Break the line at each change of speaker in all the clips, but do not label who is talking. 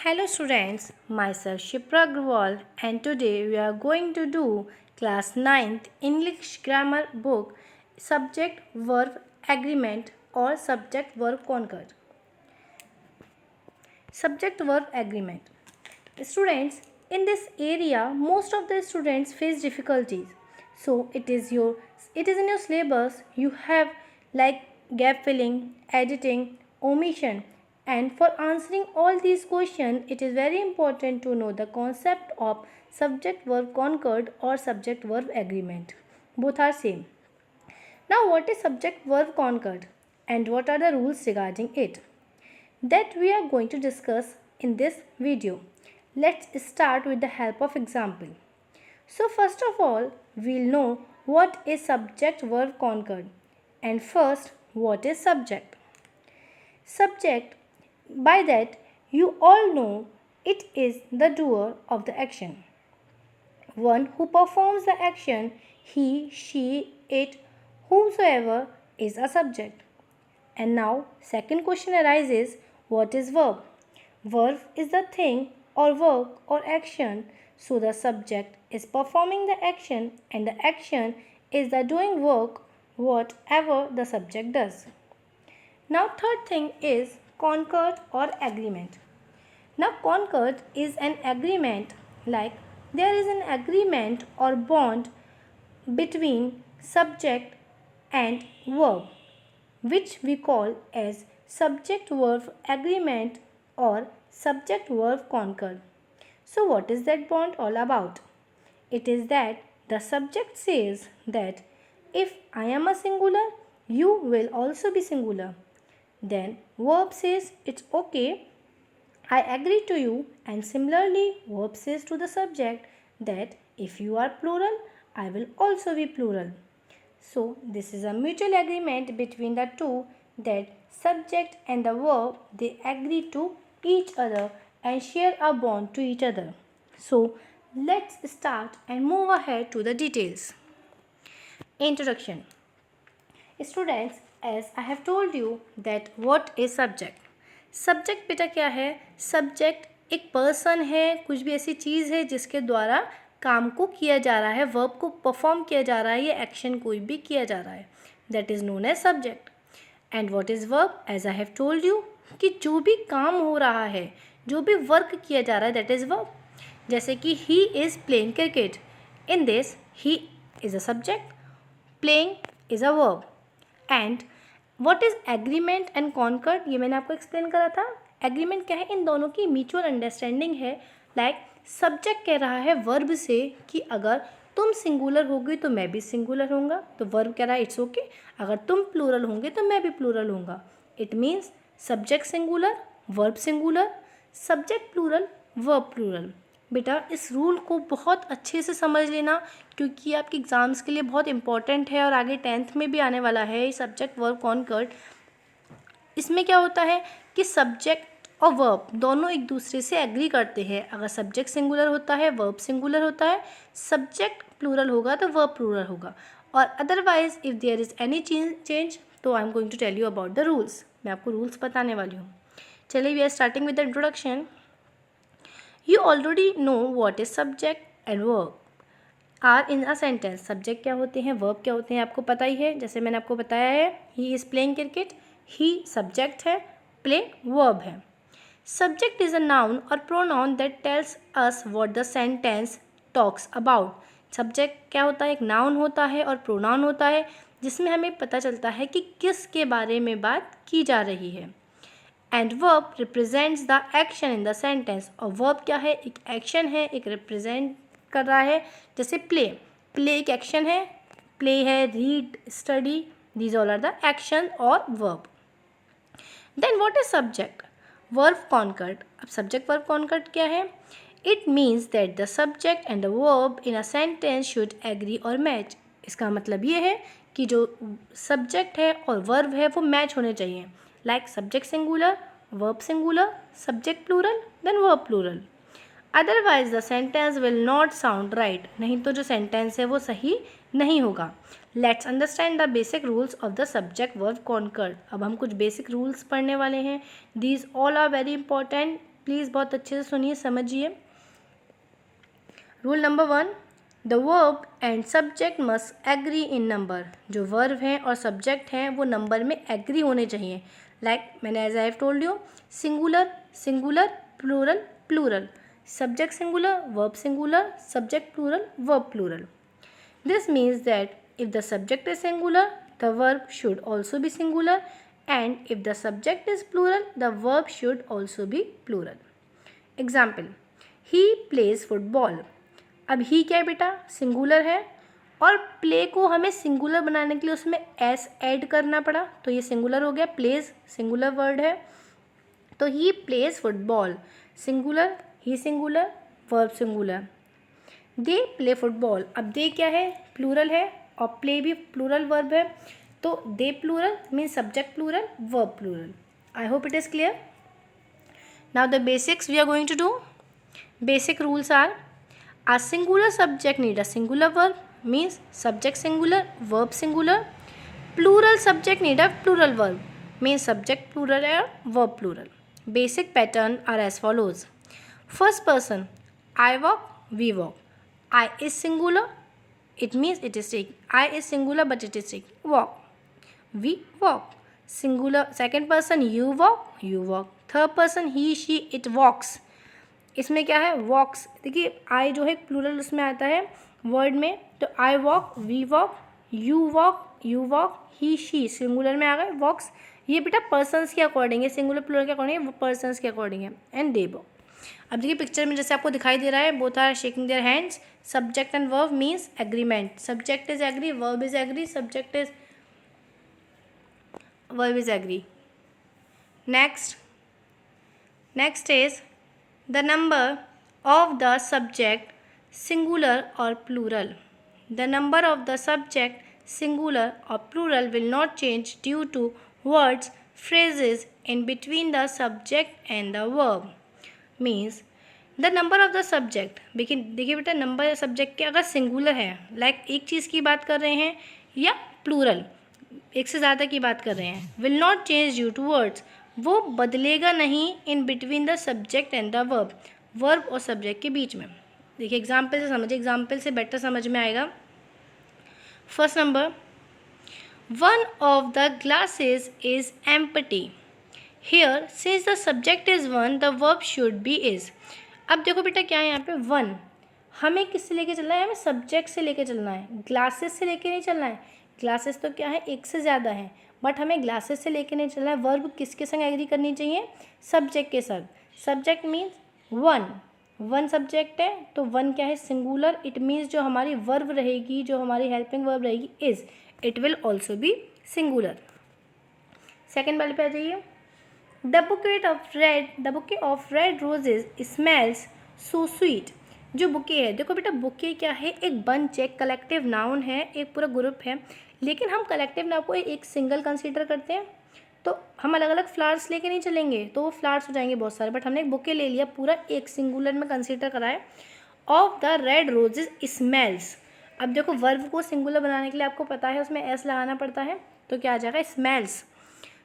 Hello students, myself Shipra Agrawal and today we are going to do class 9th English grammar book subject verb agreement or subject verb concord. Subject verb agreement. Students, in this area most of the students face difficulties. So it is in your syllabus. You have like gap filling, editing, omission, and for answering all these questions it is very important to know the concept of subject verb concord or subject verb agreement. Both are same. Now what is subject verb concord and what are the rules regarding it? That we are going to discuss in this video. Let's start with the help of example. So first of all, we'll know what is subject verb concord and first what is subject. Subject, by that you all know it is the doer of the action. One who performs the action, he, she, it, whomsoever is a subject. And now second question arises, what is verb? Verb is the thing or work or action. So the subject is performing the action and the action is the doing work whatever the subject does. Now third thing is concord or agreement. Now concord is an agreement like there is an agreement or bond between subject and verb which we call as subject verb agreement or subject verb concord. So what is that bond all about? It is that the subject says that if I am a singular, you will also be singular. Then verb says it's okay, I agree to you, and similarly verb says to the subject that if you are plural, I will also be plural. So this is a mutual agreement between the two that subject and the verb they agree to each other and share a bond to each other. So let's start and move ahead to the details. Introduction. Students, as I have told you that what is subject. Subject बेटा क्या है? Subject एक person है, कुछ भी ऐसी चीज़ है जिसके द्वारा काम को किया जा रहा है, वर्ब को परफॉर्म किया जा रहा है या एक्शन कोई भी किया जा रहा है, that is known as subject. And what is verb? As I have told you कि जो भी काम हो रहा है, जो भी वर्क किया जा रहा है, दैट इज़ वर्ब. जैसे कि he is playing cricket, in this he is a subject, playing is a verb. And what is agreement and concord, ये मैंने आपको एक्सप्लेन करा था. एग्रीमेंट क्या है? इन दोनों की म्यूचुअल अंडरस्टैंडिंग है. लाइक सब्जेक्ट कह रहा है वर्ब से कि अगर तुम सिंगुलर होगी तो मैं भी सिंगुलर होऊंगा, तो वर्ब कह रहा है इट्स ओके. अगर तुम प्लूरल होंगे तो मैं भी प्लूरल होऊंगा. It means subject singular, verb singular, subject plural, verb plural. बेटा इस रूल को बहुत अच्छे से समझ लेना क्योंकि आपके एग्ज़ाम्स के लिए बहुत इंपॉर्टेंट है और आगे 10th में भी आने वाला है सब्जेक्ट वर्ब कॉन्कर्ड. इसमें क्या होता है कि सब्जेक्ट और वर्ब दोनों एक दूसरे से एग्री करते हैं. अगर सब्जेक्ट सिंगुलर होता है, वर्ब सिंगुलर होता है, सब्जेक्ट प्लूरल होगा तो वर्ब प्लूरल होगा. और otherwise if there is any change तो I am going to tell you about the rules. मैं आपको रूल्स बताने वाली हूँ. चलिए we are starting with the introduction. You already know what is subject and verb are in a sentence. Subject क्या होते हैं, verb क्या होते हैं, आपको पता ही है. जैसे मैंने आपको बताया है, he is playing cricket, he subject है, play verb है. Subject is a noun or pronoun that tells us what the sentence talks about. Subject क्या होता है? एक noun होता है और pronoun होता है जिसमें हमें पता चलता है कि किसके बारे में बात की जा रही है. And verb represents the action in the sentence. और वर्ब क्या है? एक एक्शन है, एक रिप्रेजेंट कर रहा है. जैसे प्ले, प्ले एक एक्शन है, प्ले है, read, study, these all are the action और verb. Then what is subject verb concord. अब सब्जेक्ट वर्ब कॉन्कर्ड क्या है? It means that the subject and the verb in a sentence should agree और match. इसका मतलब ये है कि जो सब्जेक्ट है और वर्ब है वो मैच होने चाहिए. like subject singular, verb singular, subject plural, then verb plural. Otherwise the sentence will not sound right. नहीं तो जो sentence है वो सही नहीं होगा. Let's understand the basic rules of the subject verb concord. अब हम कुछ basic rules पढ़ने वाले हैं. These all are very important please बहुत अच्छे से सुनिए, समझिए। Rule number 1, the verb and subject must agree in number. जो वर्ब हैं और सब्जेक्ट हैं वो नंबर में एग्री होने चाहिए। लाइक मैंने as I have told you, singular singular, plural plural, subject singular, verb singular, subject plural, verb plural. This means that if the subject is singular, the verb should also be singular, and if the subject is plural, the verb should also be plural. Example, he plays football. अब he क्या है बेटा, singular है, और play को हमें singular बनाने के लिए उसमें एस ऐड करना पड़ा, तो ये सिंगुलर हो गया। प्लेज सिंगुलर वर्ड है, तो he plays football, singular, he singular, verb singular. They play football, अब दे क्या है, प्लूरल है, और प्ले भी प्लूरल वर्ब है, तो they plural means subject plural, verb plural. I hope it is clear. Now the basics we are going to do. Basic rules are, a singular subject need a singular verb means subject singular, verb singular. Plural subject need a plural verb means subject plural or verb plural. Basic pattern are as follows. First person, I walk, we walk. I is singular, it means it is taking. I is singular but it is taking. Walk, we walk. Singular. Second person, you walk, you walk. Third person, he she it walks. इसमें क्या है, वॉक्स। देखिए आई जो है plural उसमें आता है word में, तो I walk, we walk, you walk, he she singular में आ गए, वॉक्स। ये बेटा पर्सन्स के अकॉर्डिंग है, सिंगुलर प्लूरल के अकॉर्डिंग है, वो पर्सन्स के अकॉर्डिंग है। And they walk. अब देखिए पिक्चर में जैसे आपको दिखाई दे रहा है, both are shaking their hands. Subject and verb means agreement. Subject is agree, verb is agree, subject is verb is agree. Next is the number of the subject singular or plural. The number of the subject singular or plural will not change due to words, phrases in between the subject and the verb. Means the number of the subject, देखिए बेटा number subject के अगर singular है, like एक चीज़ की बात कर रहे हैं, या प्लूरल एक से ज़्यादा की बात कर रहे हैं, will not change due to words, वो बदलेगा नहीं in between the subject and the verb, verb और सब्जेक्ट के बीच में। देखिए एग्जाम्पल से समझिए, एग्जाम्पल से बेटर समझ में आएगा। First number, one of the glasses is empty. Here since the subject is one, the verb should be is. अब देखो बेटा क्या है यहाँ पे, वन हमें किससे लेके चलना है, हमें सब्जेक्ट से लेके चलना है, ग्लासेस से लेके नहीं चलना है। ग्लासेस तो क्या है, एक से ज़्यादा है, बट हमें ग्लासेस से लेके नहीं चलना है। वर्ब किसके संग एग्री करनी चाहिए, सब्जेक्ट के संग। सब्जेक्ट मीन्स वन सब्जेक्ट है, तो वन क्या है, सिंगुलर। इट मीन्स जो हमारी वर्ब रहेगी, जो हमारी हेल्पिंग वर्ब रहेगी is, it will also be singular. Second वाले पे आ जाइए। The bouquet of red roses smells so sweet. जो बुके है, देखो बेटा बुके क्या है, एक बंच है, कलेक्टिव नाउन है, एक पूरा ग्रुप है, लेकिन हम कलेक्टिव नाउन को एक सिंगल कंसीडर करते हैं, तो हम अलग अलग फ्लावर्स लेके नहीं चलेंगे, तो वो फ्लावर्स हो जाएंगे बहुत सारे, बट हमने एक बुके ले लिया, पूरा एक सिंगुलर में कंसीडर करा है। Of the red roses smells. अब देखो वर्ब को सिंगुलर बनाने के लिए आपको पता है उसमें एस लगाना पड़ता है, तो क्या आ जाएगा, smells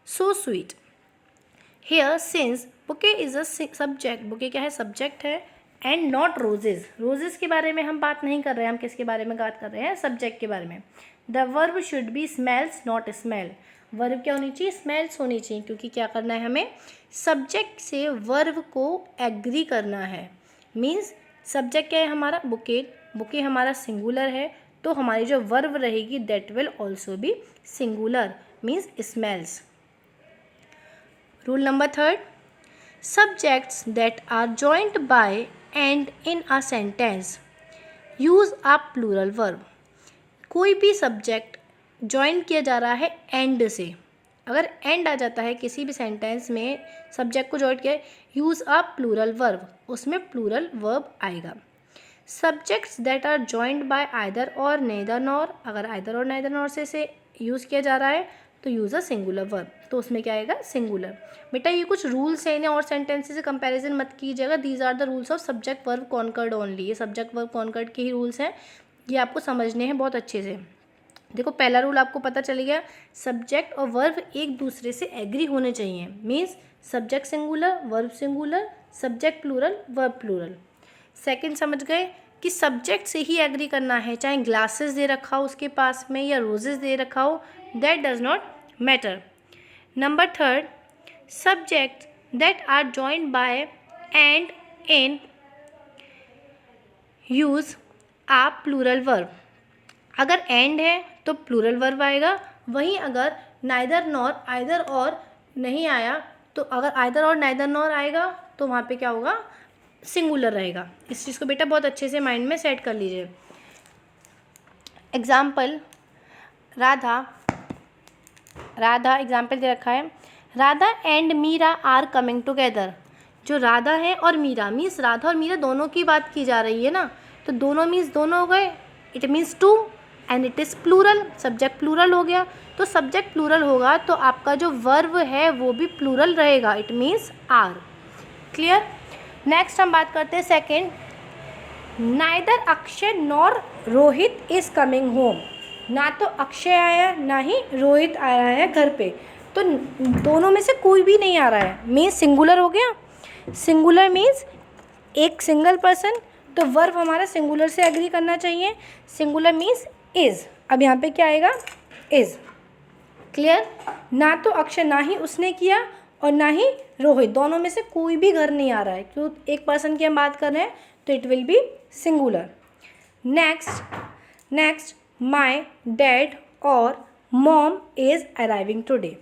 so sweet. Here since bouquet is a subject, bouquet क्या है, सब्जेक्ट है, एंड नॉट रोजेज। रोजेज के बारे में हम बात नहीं कर रहे हैं, हम किसके बारे में बात कर रहे हैं, सब्जेक्ट के बारे में। The verb should be smells not smell. Verb क्या होनी चाहिए, स्मेल्स होनी चाहिए, क्योंकि क्या करना है हमें, सब्जेक्ट से वर्ब को एग्री करना है। मीन्स सब्जेक्ट क्या है हमारा, बुके, बुके हमारा सिंगुलर है, तो हमारी जो वर्ब रहेगी that will also be singular, means smells. Rule number third, subjects that are joint by and in a sentence use a plural verb. कोई भी सब्जेक्ट जॉइन किया जा रहा है एंड से, अगर एंड आ जाता है किसी भी सेंटेंस में, सब्जेक्ट को जॉइन किया, यूज़ अ प्लूरल वर्ब, उसमें प्लूरल वर्ब आएगा। Subjects that are joined by either or neither nor, अगर आइदर और नेदर नॉर से यूज़ किया जा रहा है तो यूज़ अ सिंगुलर वर्ब, तो उसमें क्या आएगा, सिंगुलर। बेटा ये कुछ रूल्स हैं, इन्हें और सेंटेंसेस से कंपैरिजन मत कीजिएगा। These are the rules of subject verb concord only, ये सब्जेक्ट वर्ब कॉन्कर्ड के ही रूल्स हैं, ये आपको समझने हैं बहुत अच्छे से। देखो पहला रूल आपको पता चल गया, सब्जेक्ट और वर्ब एक दूसरे से एग्री होने चाहिए, means subject singular, verb singular, subject plural, verb plural. Second समझ गए कि सब्जेक्ट से ही एग्री करना है, चाहे ग्लासेस दे रखा हो उसके पास में या रोजेस दे रखा हो, that does not matter. Number third, subject that are joined by and in use a plural verb. अगर एंड है तो प्लूरल वर्ब आएगा, वहीं अगर नाइदर नॉर, आइदर और नहीं आया तो अगर आइदर और नाइदर नॉर आएगा तो वहाँ पे क्या होगा, सिंगुलर रहेगा। इस चीज़ को बेटा बहुत अच्छे से माइंड में सेट कर लीजिए। एग्जाम्पल, राधा एग्जाम्पल दे रखा है, Radha and Meera are coming together. जो राधा है और मीरा मीन्स राधा और मीरा दोनों की बात की जा रही है ना, तो दोनों मीन्स दोनों हो गए, it means two and it is plural, subject plural हो गया। तो सब्जेक्ट प्लूरल होगा तो आपका जो वर्ब है वो भी प्लूरल रहेगा, it means are. Clear. Next हम बात करते हैं second, neither Akshay nor Rohit is coming home. ना तो अक्षय आया ना ही रोहित आया है घर पे, तो दोनों में से कोई भी नहीं आ रहा है, मीन्स सिंगुलर हो गया। सिंगुलर मीन्स एक सिंगल पर्सन, तो वर्ब हमारा सिंगुलर से एग्री करना चाहिए। सिंगुलर मीन्स इज, अब यहाँ पे क्या आएगा, इज। क्लियर। ना तो अक्षय, ना ही उसने किया और ना ही रोहित, दोनों में से कोई भी घर नहीं आ रहा है, क्यों एक पर्सन की हम बात कर रहे हैं तो it will be singular. Next my dad और मॉम इज़ अराइविंग टुडे।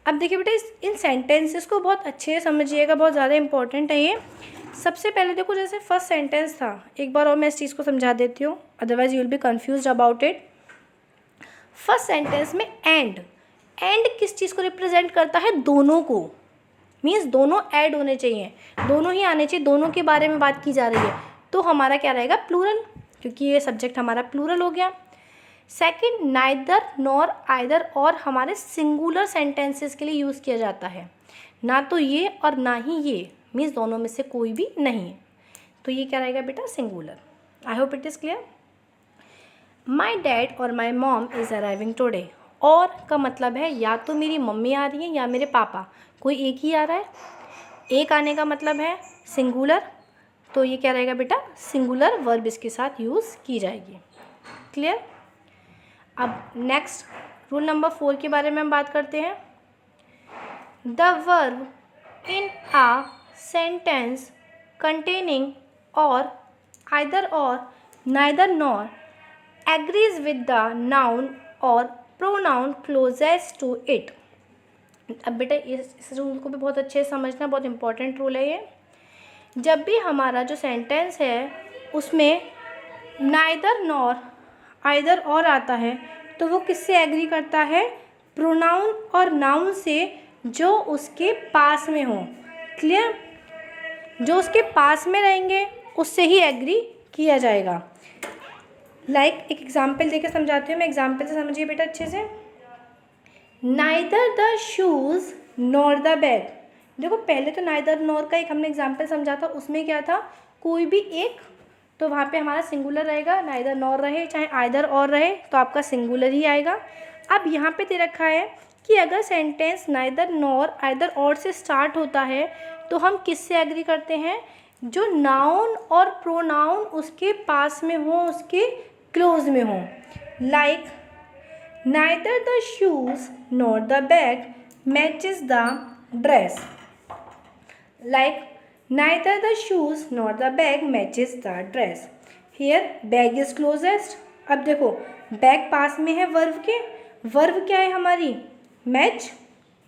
अब देखिए बेटा इन सेंटेंसेस को बहुत अच्छे से समझिएगा, बहुत ज़्यादा इंपॉर्टेंट है ये। सबसे पहले देखो जैसे फर्स्ट सेंटेंस था, एक बार और मैं इस चीज़ को समझा देती हूँ, otherwise you will be confused about it. First sentence में एंड किस चीज़ को रिप्रेजेंट करता है, दोनों को, मीन्स दोनों ऐड होने चाहिए, दोनों ही आने चाहिए, दोनों के बारे में बात की जा रही है, तो हमारा क्या रहेगा, प्लूरल, क्योंकि ये सब्जेक्ट हमारा प्लूरल हो गया। सेकंड, नाइदर नॉर आइदर और हमारे सिंगुलर सेंटेंसेस के लिए यूज़ किया जाता है, ना तो ये और ना ही ये, मीन्स दोनों में से कोई भी नहीं है, तो ये क्या रहेगा बेटा, singular. I hope it is clear. My dad और my mom is arriving today, और का मतलब है या तो मेरी मम्मी आ रही है या मेरे पापा, कोई एक ही आ रहा है। एक आने का मतलब है सिंगुलर, तो ये क्या रहेगा बेटा, सिंगुलर वर्ब इसके साथ यूज़ की जाएगी। क्लियर। अब नेक्स्ट रूल नंबर 4 के बारे में हम बात करते हैं। The verb in a sentence containing or either और neither nor agrees with the noun or pronoun closest to it. अब बेटा इस रूल को भी बहुत अच्छे से समझना, बहुत इंपॉर्टेंट रूल है ये। जब भी हमारा जो सेंटेंस है उसमें नाइदर नॉर आइदर और आता है तो वो किससे एग्री करता है, प्रोनाउन और नाउन से जो उसके पास में हो। क्लियर। जो उसके पास में रहेंगे उससे ही एग्री किया जाएगा। लाइक एक एग्जाम्पल देके समझाती हूँ मैं, एग्जाम्पल से समझिए बेटा अच्छे से। Neither the shoes nor the bag. देखो पहले तो नाइदर नॉर का एक हमने एग्जाम्पल समझा था, उसमें क्या था, कोई भी एक, तो वहाँ पे हमारा सिंगुलर रहेगा, नाइदर नॉर रहे चाहे आइदर और रहे तो आपका सिंगुलर ही आएगा। अब यहाँ पे दे रखा है कि अगर सेंटेंस नाइदर नॉर आइदर और से स्टार्ट होता है तो हम किससे एग्री करते हैं, जो नाउन और प्रोनाउन उसके पास में हो, उसके क्लोज में हो। Like neither the shoes nor the bag matches the dress. Like neither the shoes nor the bag matches the dress. Here bag is closest. अब देखो बैग पास में है वर्ब के, वर्ब क्या है हमारी, मैच,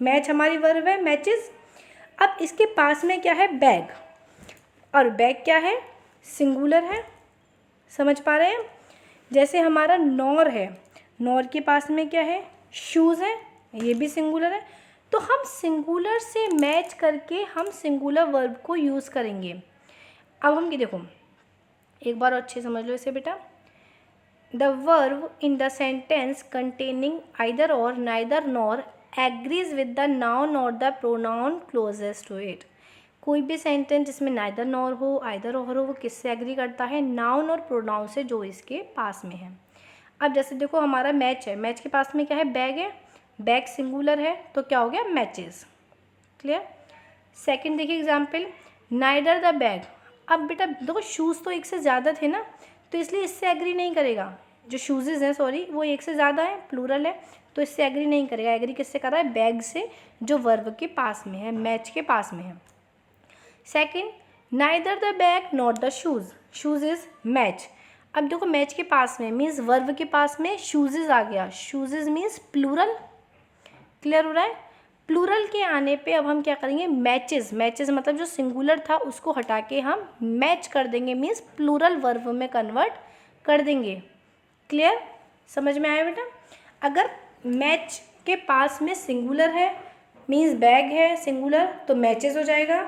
मैच हमारी वर्ब है, मैचेस। अब इसके पास में क्या है, बैग, और बैग क्या है, सिंगुलर है। समझ पा रहे हैं। जैसे हमारा नॉर है, नॉर के पास में क्या है, शूज़ है, ये भी सिंगुलर है, तो हम सिंगुलर से मैच करके हम सिंगुलर वर्ब को यूज़ करेंगे। अब हम ये देखो एक बार अच्छे समझ लो इसे बेटा। The verb in the sentence containing either और neither nor agrees with the noun और the pronoun closest to it. कोई भी सेंटेंस जिसमें नाइदर नॉर हो आइदर और हो, वो किससे एग्री करता है, नाउन और प्रोनाउन से जो इसके पास में है। अब जैसे देखो हमारा मैच है, मैच के पास में क्या है, बैग है, बैग सिंगुलर है तो क्या हो गया, मैचेस। क्लियर। सेकंड देखिए एग्जाम्पल, नाइदर द बैग। अब बेटा देखो शूज़ तो एक से ज़्यादा थे ना, तो इसलिए इससे एग्री नहीं करेगा। जो शूज़ हैं सॉरी वो एक से ज़्यादा है, प्लूरल है, तो इससे एग्री नहीं करेगा। एग्री किससे कर रहा है? बैग से, जो वर्ब के पास में है, मैच के पास में है। Second, neither the bag not the shoes. Shoes is match. अब देखो मैच के पास में मीन्स वर्ब के पास में शूज़ आ गया। Shoes means plural. क्लियर हो रहा है? प्लूरल के आने पे अब हम क्या करेंगे? मैचेस। मैचेस मतलब जो सिंगुलर था उसको हटा के हम मैच कर देंगे, मीन्स प्लूरल वर्ब में कन्वर्ट कर देंगे। क्लियर? समझ में आया बेटा? अगर मैच के पास में सिंगुलर है मीन्स बैग है सिंगुलर, तो मैचेस हो जाएगा।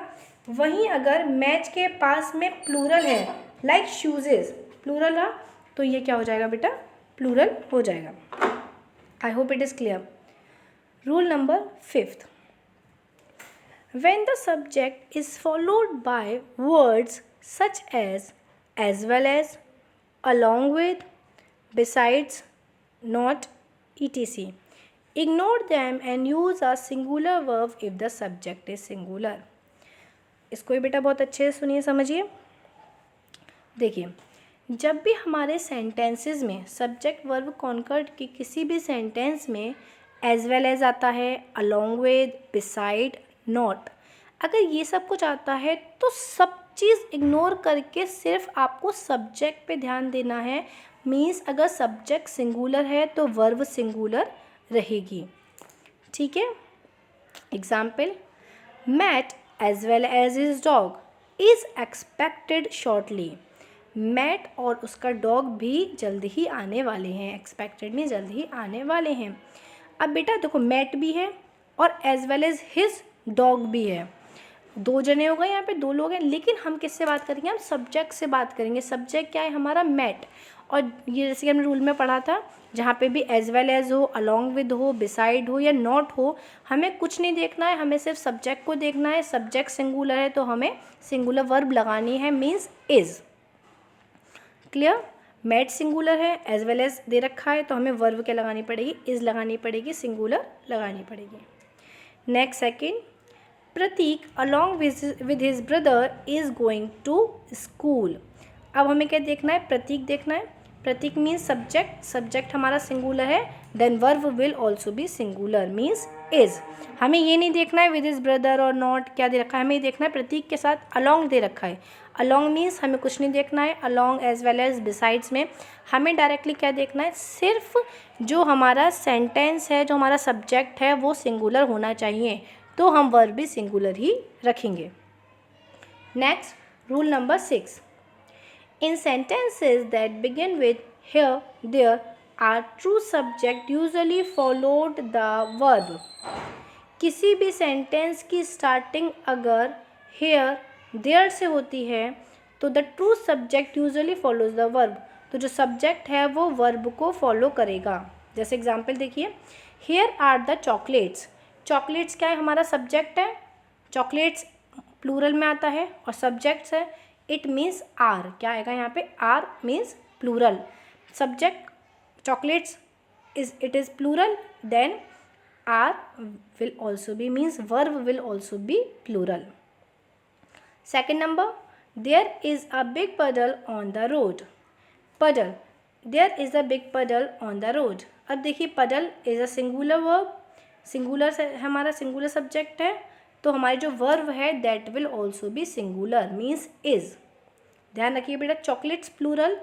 वहीं अगर मैच के पास में प्लूरल है लाइक शूजेस, प्लूरल रहा, तो ये क्या हो जाएगा बेटा? प्लूरल हो जाएगा। आई hope it is clear. Rule number 5th. When the subject is followed by words such as well as, along with, besides, not, etc., ignore them and use a singular verb if the subject is singular. इसको भी बेटा बहुत अच्छे से सुनिए समझिए। देखिए, जब भी हमारे सेंटेंसेस में सब्जेक्ट वर्ब कॉन्कर्ड की किसी भी सेंटेंस में एज वेल एज आता है, अलॉन्ग विद, बिसाइड, नॉट, अगर ये सब कुछ आता है तो सब चीज़ इग्नोर करके सिर्फ आपको सब्जेक्ट पे ध्यान देना है। मीन्स अगर सब्जेक्ट सिंगुलर है तो वर्ब सिंगुलर रहेगी। ठीक है? Example, Matt as well as his dog is expected shortly. Matt और उसका डॉग भी जल्द ही आने वाले हैं। एक्सपेक्टेड में जल्द ही आने वाले हैं। अब बेटा देखो मैट भी है और as well as his dog भी है। दो जने हो गए, यहाँ पे दो लोग हैं, लेकिन हम किससे बात करेंगे? हम सब्जेक्ट से बात करेंगे। सब्जेक्ट क्या है हमारा? मैट। और ये जैसे कि हमने रूल में पढ़ा था, जहाँ पे भी एज वेल एज हो, अलॉन्ग विद हो, बिसाइड हो या नॉट हो, हमें कुछ नहीं देखना है, हमें सिर्फ सब्जेक्ट को देखना है। सब्जेक्ट सिंगुलर है तो हमें सिंगुलर वर्ब लगानी है, means is. Clear? Matt singular है, एज वेल एज दे रखा है, तो हमें वर्ब क्या लगानी पड़ेगी? इज़ लगानी पड़ेगी, सिंगुलर लगानी पड़ेगी। Next second, Prateek along with his brother is going to school. अब हमें क्या देखना है? प्रतीक देखना है। प्रतीक मीन्स सब्जेक्ट, सब्जेक्ट हमारा सिंगुलर है, then verb will also be singular, means is. हमें ये नहीं देखना है with his brother or not क्या दे रखा है, हमें ये देखना है प्रतीक के साथ अलॉन्ग दे रखा है। अलॉन्ग मीन्स हमें कुछ नहीं देखना है। Along as well as besides में हमें डायरेक्टली क्या देखना है? सिर्फ जो हमारा सेंटेंस है, जो हमारा सब्जेक्ट है वो सिंगुलर होना चाहिए, तो हम वर्ब भी सिंगुलर ही रखेंगे। Next, rule number 6. In sentences that begin with here, there are true subject usually followed the verb. किसी भी सेंटेंस की स्टार्टिंग अगर here, there से होती है तो the true subject usually follows the verb. तो जो सब्जेक्ट है वो वर्ब को फॉलो करेगा। जैसे एग्जाम्पल देखिए, here are the chocolates. Chocolates क्या है? हमारा सब्जेक्ट है। चॉकलेट्स प्लूरल में आता है और सब्जेक्ट्स है, इट मीन्स आर। क्या आएगा यहाँ पे? Are means plural. Subject chocolates is it is plural, then are will also be means verb will also be plural. Second number, there is a big puddle on the road. Puddle, there is a big puddle on the road. अब देखिए puddle is a singular verb, singular से हमारा singular subject है, तो हमारी जो verb है that will also be singular, means is. ध्यान रखिए बेटा, chocolates plural,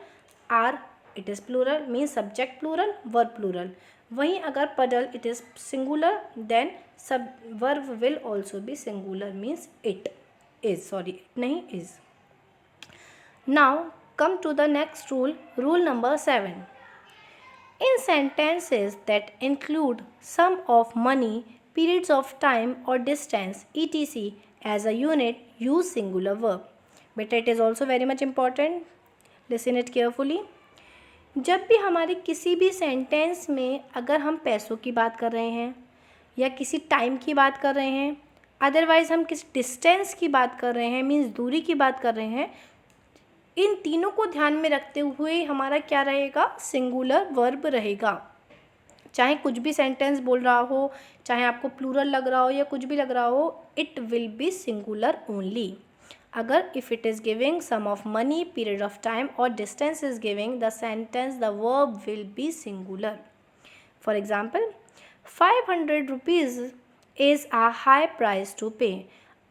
are it is plural, means subject plural, verb plural. वहीं अगर puddle it is singular, then सब verb will also be singular, means it is, sorry नहीं is. Now come to the next rule, rule number 7. In sentences that include sum of money, periods of time or distance, etc. as a unit, use singular verb. But it is also very much important. Listen it carefully. जब भी हमारे किसी भी sentence में अगर हम पैसों की बात कर रहे हैं या किसी टाइम की बात कर रहे हैं, अदरवाइज़ हम किसी डिस्टेंस की बात कर रहे हैं, मीन्स दूरी की बात कर रहे हैं, इन तीनों को ध्यान में रखते हुए हमारा क्या रहेगा? सिंगुलर वर्ब रहेगा। चाहे कुछ भी सेंटेंस बोल रहा हो, चाहे आपको प्लूरल लग रहा हो या कुछ भी लग रहा हो, it will be singular only. अगर if it is giving sum of money, period of time और distance is giving the sentence the verb will be singular. For example, 500 rupees is a high price to pay.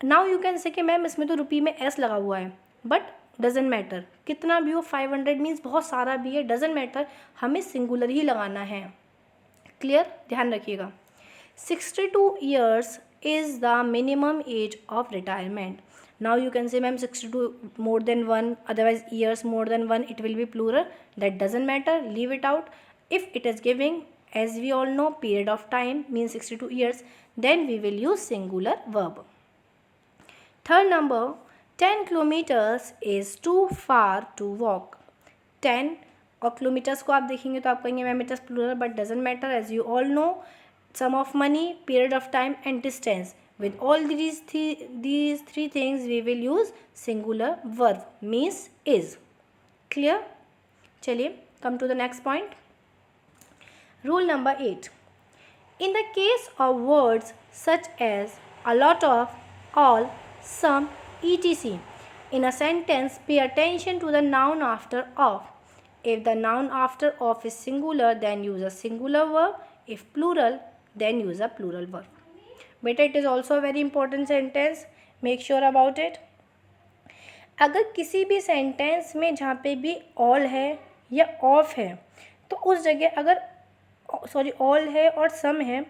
Now you can say कि ma'am इसमें तो रुपी में S लगा हुआ है, but doesn't matter, कितना भी हो, 500 मीन्स बहुत सारा भी है, डजेंट मैटर, हमें सिंगुलर ही लगाना है. क्लियर, ध्यान रखिएगा. 62 years is the minimum age of retirement. Now you can से ma'am 62 more than 1, otherwise years more than 1, it will be plural. That doesn't matter, leave it out. If it is giving, as we all know, period of time means 62 years, then we will use singular verb. Third number, 10 kilometers is too far to walk. 10 और kilometres को आप देखेंगे तो आप कहेंगे ma'am it is plural, but doesn't matter, as you all know, sum of money, period of time and distance. With all these three things we will use singular verb means is. Clear? चलिए come to the next point. Rule number 8. In the case of words such as a lot of, all, some, etc. in a sentence, pay attention to the noun after of. If the noun after of is singular, then use a singular verb. If plural, then use a plural verb. Beta, it is also a very important sentence. Make sure about it. अगर किसी भी sentence में जहाँ पे भी all है या of है, तो उस जगह अगर ऑल है और सम है,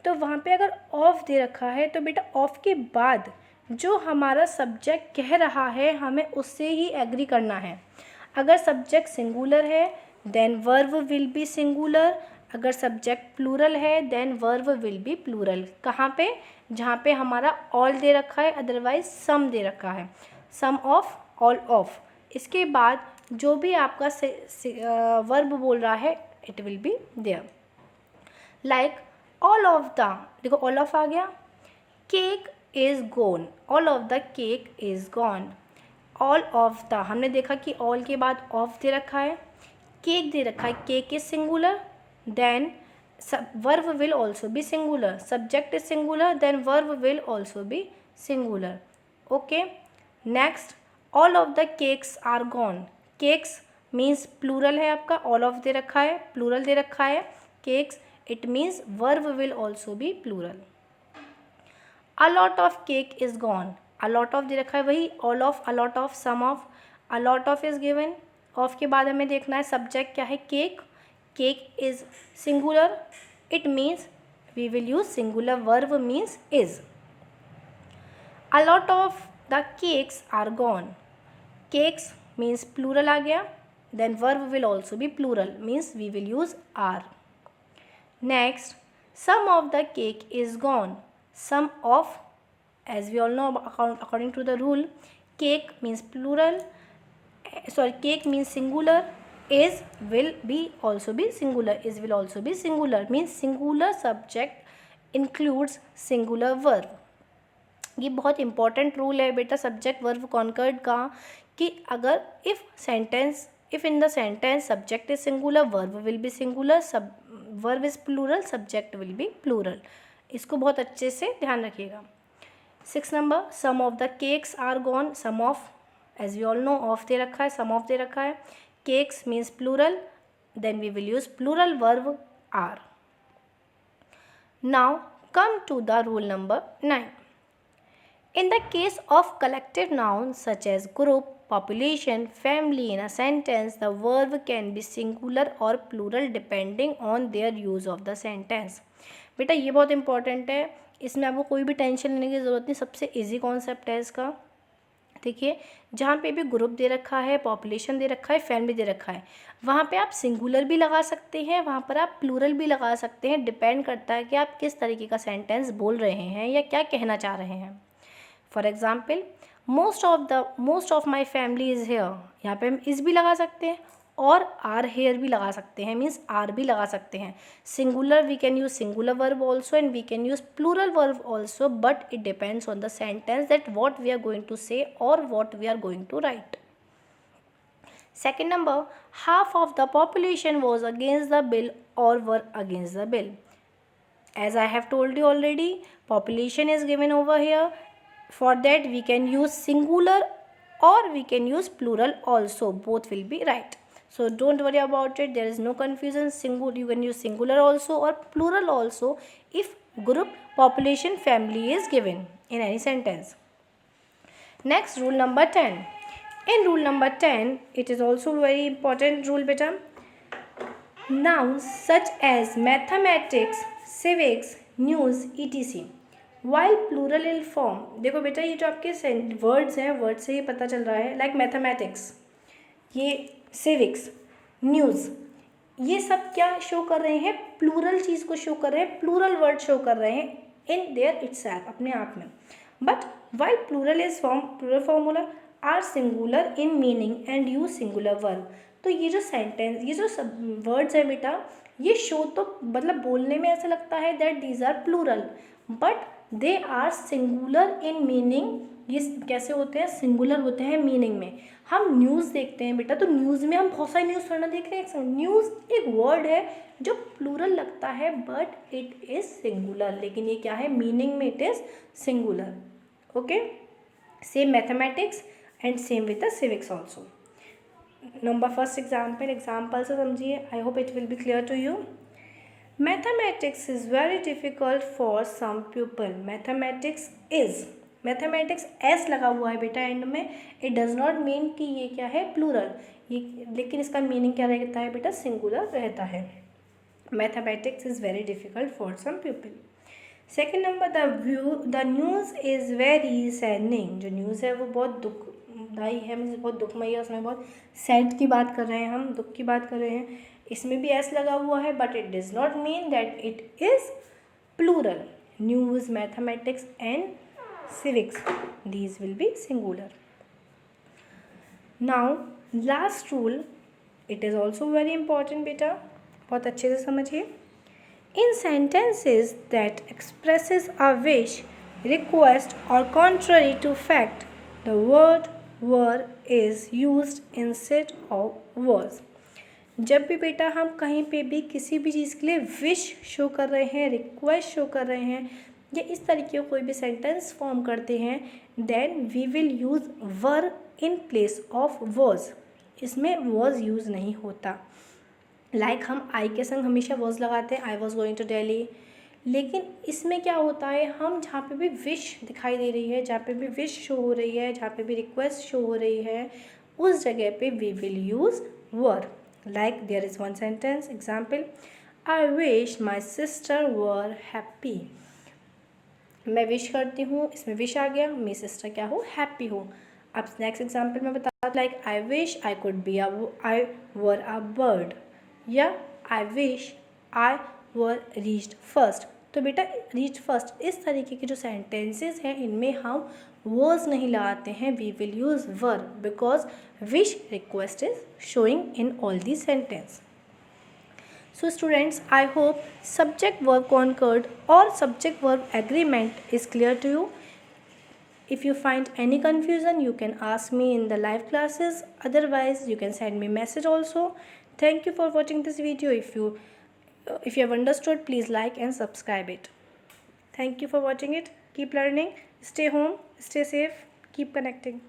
तो वहाँ पे अगर ऑफ दे रखा है तो बेटा ऑफ के बाद जो हमारा सब्जेक्ट कह रहा है हमें उससे ही एग्री करना है. अगर सब्जेक्ट सिंगुलर है then verb will be singular. अगर सब्जेक्ट प्लूरल है then verb will be plural. कहाँ पे? जहाँ पे हमारा ऑल दे रखा है, अदरवाइज सम दे रखा है. Sum of, all of. इसके बाद जो भी आपका वर्ब बोल रहा है it will be there. Like all of the, देखो ऑल ऑफ आ गया. Cake is gone, all of the cake is gone. All of the, हमने देखा कि ऑल के बाद ऑफ दे रखा है, केक दे रखा है, cake is singular, then verb will also be singular. Subject is singular, then verb will also be singular. Okay, next, all of the cakes are gone. Cakes means plural है आपका, all of दे रखा है, plural दे रखा है. Cakes, it means verb will also be plural. A lot of cake is gone. A lot of दे रखा है, वही all of, a lot of, some of. A lot of is given. Of के बाद हमें देखना है सब्जेक्ट क्या है, cake. Cake is singular, it means we will use singular verb means is. A lot of the cakes are gone. Cakes means plural आ गया, then verb will also be plural means we will use are. Next, some of the cake is gone. Some of, as we all know according to the rule, cake means plural, cake means singular, is will be also be singular, is will also be singular means singular subject includes singular verb. ये बहुत important rule है बेटा subject verb conquered का, कि अगर if in the sentence subject is singular, verb will be singular, verb is plural, subject will be plural. इसको बहुत अच्छे से ध्यान रखिएगा. 6 number, some of the cakes are gone. Some of, as we all know, of they रखा है, sum of they रखा है. Cakes means plural, then we will use plural verb are. Now come to the rule number 9. In the case of collective nouns such as group, population, family in a sentence, the verb can be singular or plural depending on their use of the sentence. बेटा ये बहुत important है, इसमें आपको कोई भी tension लेने की ज़रूरत नहीं. सबसे इजी कॉन्सेप्ट है इसका. देखिए, जहाँ पे भी ग्रुप दे रखा है, पॉपुलेशन दे रखा है, फैमिली दे रखा है, वहाँ पे आप सिंगुलर भी लगा सकते हैं, वहाँ पर आप प्लूरल भी लगा सकते हैं. डिपेंड करता है कि आप किस तरीके का सेंटेंस बोल रहे हैं या क्या कहना चाह रहे हैं. For example, most of my family is here. यहाँ पे हम इज़ भी लगा सकते हैं और आर हेयर भी लगा सकते हैं, मीन्स आर भी लगा सकते हैं. Singular we can use singular verb also and we can use plural verb also, but it depends on the sentence that what we are going to say और what we are going to write. Second number, half of the population was against the bill और were against the bill. As I have told you already, population is given over here. For that we can use singular or we can use plural also. Both will be right. So don't worry about it. There is no confusion. You can use singular also or plural also if group, population, family is given in any sentence. Next, rule number 10. In rule number 10, it is also very important rule beta. Nouns such as mathematics, civics, news, etc. While plural in form, देखो बेटा ये जो आपके words हैं, word से ही पता चल रहा है. लाइक मैथमेटिक्स, ये सिविक्स, न्यूज़, ये सब क्या शो कर रहे हैं? प्लूरल चीज़ को शो कर रहे हैं, प्लूरल वर्ड शो कर रहे हैं इन देयर इटसेल्फ, अपने आप में. But while plural is form, plural formula are singular in meaning and use singular verb. तो ये जो सेंटेंस, ये जो सब वर्ड्स है बेटा, ये शो तो मतलब बोलने में ऐसा लगता है that these are plural, but they are singular in meaning. ये कैसे होते हैं? सिंगुलर होते हैं मीनिंग में. हम न्यूज़ देखते हैं बेटा, तो न्यूज़ में हम बहुत सारी न्यूज़ थोड़ा देख रहे हैं. न्यूज़ एक वर्ड है जो प्लूरल लगता है बट इट इज़ सिंगुलर, लेकिन ये क्या है? मीनिंग में it is singular. Okay, same mathematics and same with the civics also. Number first example से समझिए. I hope it will be clear to you. Mathematics is very difficult for some people. Mathematics S लगा हुआ है बेटा and में. It does not mean कि ये क्या है? प्लूरल. ये लेकिन इसका मीनिंग क्या रहता है बेटा? सिंगुलर रहता है. Mathematics is very difficult for some people. Second number, the news is very saddening. जो न्यूज़ है वो बहुत दुखदाई है, मीन्स बहुत दुखमयी है. उसमें बहुत सैड की बात कर रहे हैं हम, दुख की बात कर रहे हैं. इसमें भी एस लगा हुआ है but it does not mean that it is plural. News, mathematics and civics, these will be singular. Now last rule, it is also very important बेटा, बहुत अच्छे से समझिए. In sentences that expresses a wish, request or contrary to fact, the word were is used instead of was. जब भी बेटा हम कहीं पे भी किसी भी चीज़ के लिए विश शो कर रहे हैं, रिक्वेस्ट शो कर रहे हैं, या इस तरीके का कोई भी सेंटेंस फॉर्म करते हैं, then we will use were in place of was. इसमें वॉज यूज़ नहीं होता. लाइक हम आई के संग हमेशा वॉज लगाते हैं, I was going to Delhi. लेकिन इसमें क्या होता है, हम जहाँ पे भी विश दिखाई दे रही है, जहाँ पे भी विश शो हो रही है, जहाँ पे भी रिक्वेस्ट शो हो रही है, उस जगह पे we will use were. Like there is one sentence example, I wish my sister were happy. मैं विश करती हूँ, इसमें विश आ गया, मेरी सिस्टर क्या हो? हैप्पी हो. अब नेक्स्ट एग्जाम्पल में बता, like I wish I could be I were a bird, या I wish I were reached first. तो बेटा रीच फर्स्ट, इस तरीके के जो सेंटेंसेस हैं इनमें हम वर्ड्स नहीं लगाते हैं, we will use were, because wish request is showing in all the sentence. So students, I hope subject verb concord or subject verb agreement is clear to you. If you find any confusion, you can ask me in the live classes. Otherwise, you can send me message also. Thank you for watching this video. If you have understood, please like and subscribe it. Thank you for watching it. Keep learning. Stay home. Stay safe. Keep connecting.